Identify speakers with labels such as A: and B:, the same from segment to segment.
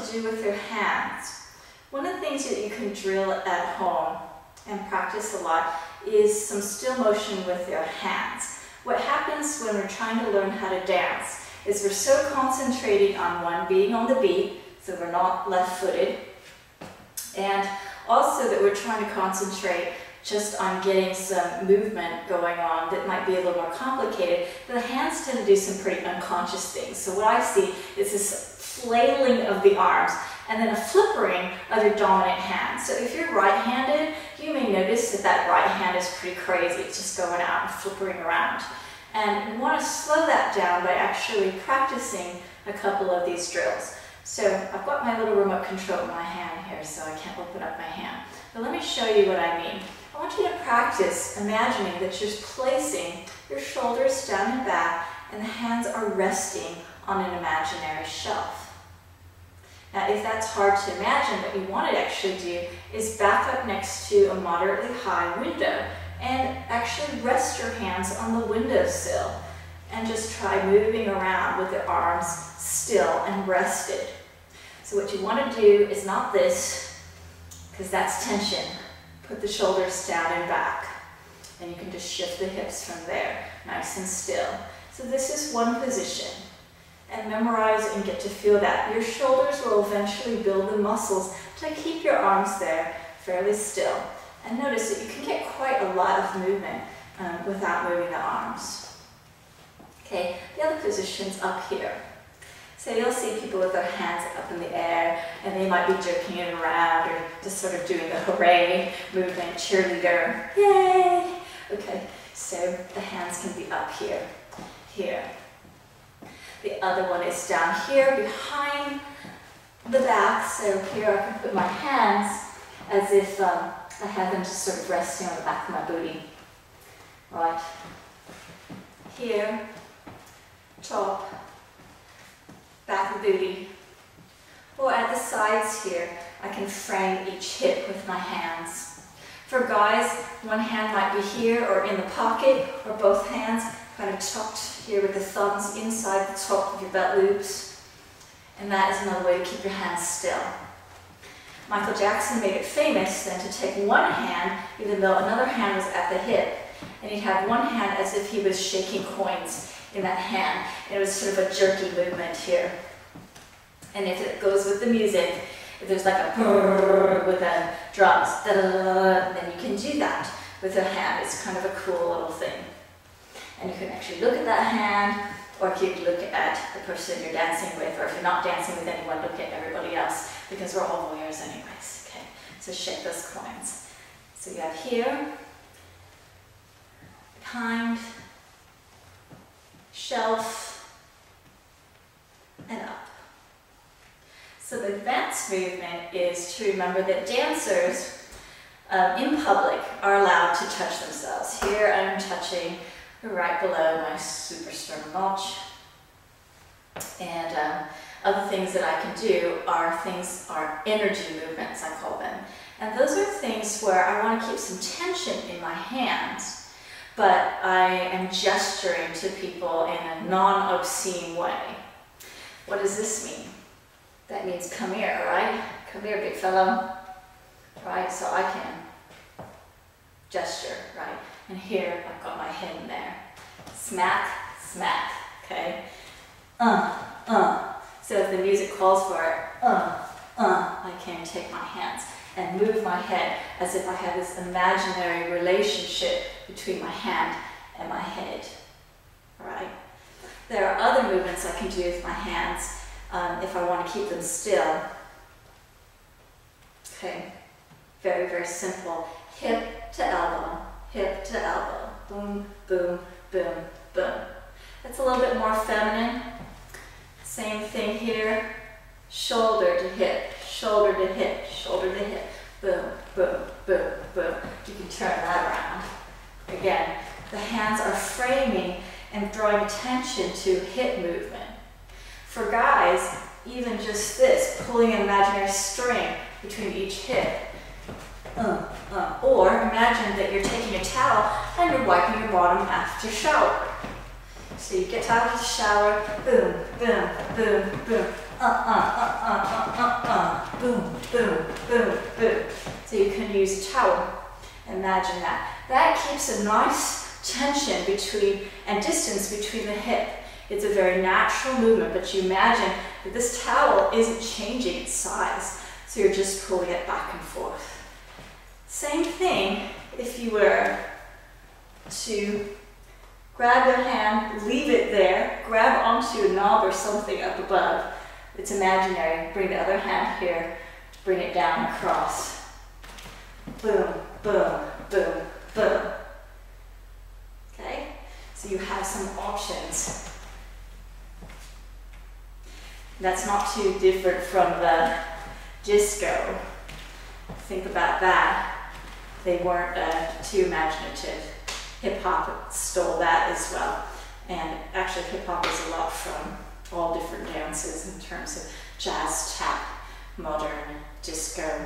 A: to do with your hands. One of the things that you can drill at home and practice a lot is some still motion with your hands. What happens when we're trying to learn how to dance is we're so concentrating on one, being on the beat, so we're not left-footed, and also that we're trying to concentrate just on getting some movement going on that might be a little more complicated. The hands tend to do some pretty unconscious things. So what I see is this flailing of the arms and then a flippering of your dominant hand. So if you're right-handed, you may notice that that right hand is pretty crazy. It's just going out and flippering around. And you want to slow that down by actually practicing a couple of these drills. So I've got my little remote control in my hand here, so I can't open up my hand. But let me show you what I mean. I want you to practice imagining that you're placing your shoulders down and back and the hands are resting on an imaginary shelf. Now, if that's hard to imagine, what you want to actually do is back up next to a moderately high window and actually rest your hands on the windowsill and just try moving around with the arms still and rested. So what you want to do is not this, because that's tension. Put the shoulders down and back, and you can just shift the hips from there, nice and still. So this is one position. And memorize and get to feel that. Your shoulders will eventually build the muscles to keep your arms there fairly still. And notice that you can get quite a lot of movement without moving the arms. Okay, the other position's up here. So you'll see people with their hands up in the air and they might be jerking it around or just sort of doing the hooray movement, cheerleader, yay! Okay, so the hands can be up here, here. The other one is down here behind the back, so here I can put my hands as if I have them just sort of resting on the back of my booty. Right. Here, top, back of the booty. Or at the sides here, I can frame each hip with my hands. For guys, one hand might be here or in the pocket, or both hands kind of tucked here with the thumbs inside the top of your belt loops. And that is another way to keep your hands still. Michael Jackson made it famous then to take one hand, even though another hand was at the hip, and he'd have one hand as if he was shaking coins in that hand. And it was sort of a jerky movement here. And if it goes with the music, if there's like a brrrr with the drums, da-da-da-da, then you can do that with your hand. It's kind of a cool little thing. And you can actually look at that hand, or you can look at the person you're dancing with, or if you're not dancing with anyone, look at everybody else, because we're all voyeurs anyways. Okay, so shake those coins. So you have here, behind, shelf, and up. So the advanced movement is to remember that dancers in public are allowed to touch themselves. Here I'm touching right below my suprasternal notch. And other things that I can do are energy movements, I call them. And those are things where I want to keep some tension in my hands, but I am gesturing to people in a non-obscene way. What does this mean? That means come here, right? Come here, big fellow. Right, so I can gesture, right? And here, I've got my head in there. Smack, smack, okay? So if the music calls for it, I can take my hands and move my head as if I have this imaginary relationship between my hand and my head, all right? There are other movements I can do with my hands if I want to keep them still. Okay, very, very simple. Hip to elbow, hip to elbow. Boom, boom, boom, boom. That's a little bit more feminine. Same thing here. Shoulder to hip, shoulder to hip, shoulder to hip. Boom, boom, boom, boom. You can turn that around. Again, the hands are framing and drawing attention to hip movement. For guys, even just this, pulling an imaginary string between each hip. Or imagine that you're taking a towel and you're wiping your bottom after shower. So you get out of the shower, boom, boom, boom, boom, boom, boom, boom, boom. So you can use a towel. Imagine that. That keeps a nice tension between and distance between the hip. It's a very natural movement, but you imagine that this towel isn't changing its size, so you're just pulling it back and forth. Same thing if you were to grab your hand, leave it there, grab onto a knob or something up above. It's imaginary. Bring the other hand here, bring it down across. Boom, boom, boom, boom. Okay? So you have some options. That's not too different from the disco. Think about that. They weren't too imaginative. Hip hop stole that as well. And actually hip hop is a lot from all different dances in terms of jazz, tap, modern, disco.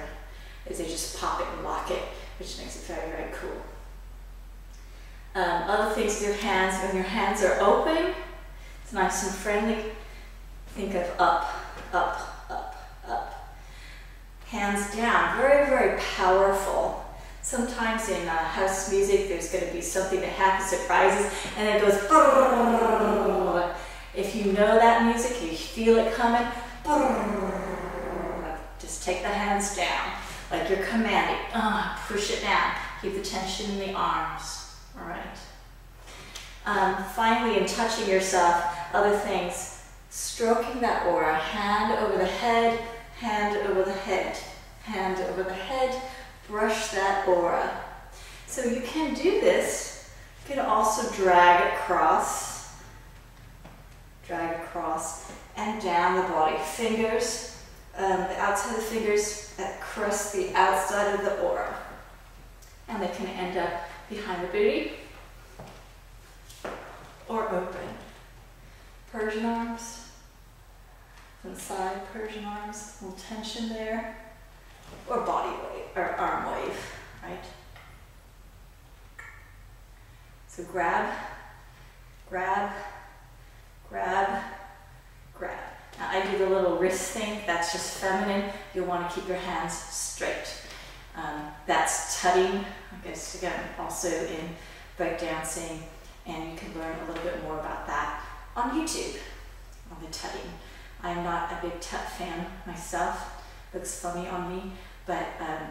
A: Is they just pop it and lock it, which makes it very, very cool. Other things with your hands, when your hands are open, it's nice and friendly. Think of up, up, up, up. Hands down, very, very powerful. Sometimes in house music, there's going to be something that happens, surprises, and it goes. If you know that music, you feel it coming. Just take the hands down, like you're commanding. Push it down. Keep the tension in the arms. All right. Finally, in touching yourself, other things. Stroking that aura, hand over the head, hand over the head, hand over the head, brush that aura. So you can do this. You can also drag across, and down the body. Fingers, the outside of the fingers caress the outside of the aura. And they can end up behind the booty or open. Persian arms, inside Persian arms, a little tension there, or body wave, or arm wave, right? So grab, grab, grab, grab. Now I do the little wrist thing, that's just feminine. You'll want to keep your hands straight. That's tutting, I guess again, also in breakdancing, and you can learn a little bit more about that on YouTube, on the tutting. I'm not a big tut fan myself. Looks funny on me, but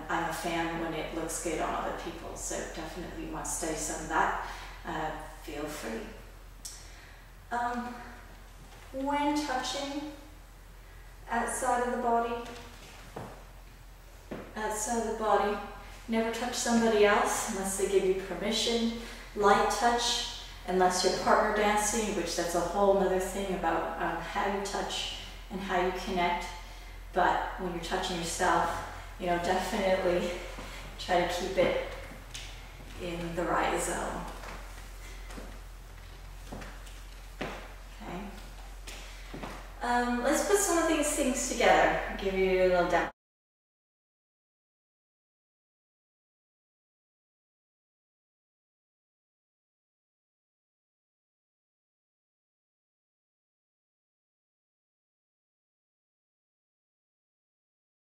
A: I'm a fan when it looks good on other people. So definitely want to study some of that. Feel free. When touching outside of the body, never touch somebody else unless they give you permission. Light touch. Unless you're partner dancing, which that's a whole other thing about how you touch and how you connect. But when you're touching yourself, definitely try to keep it in the right zone. Okay. Let's put some of these things together. I'll give you a little demo.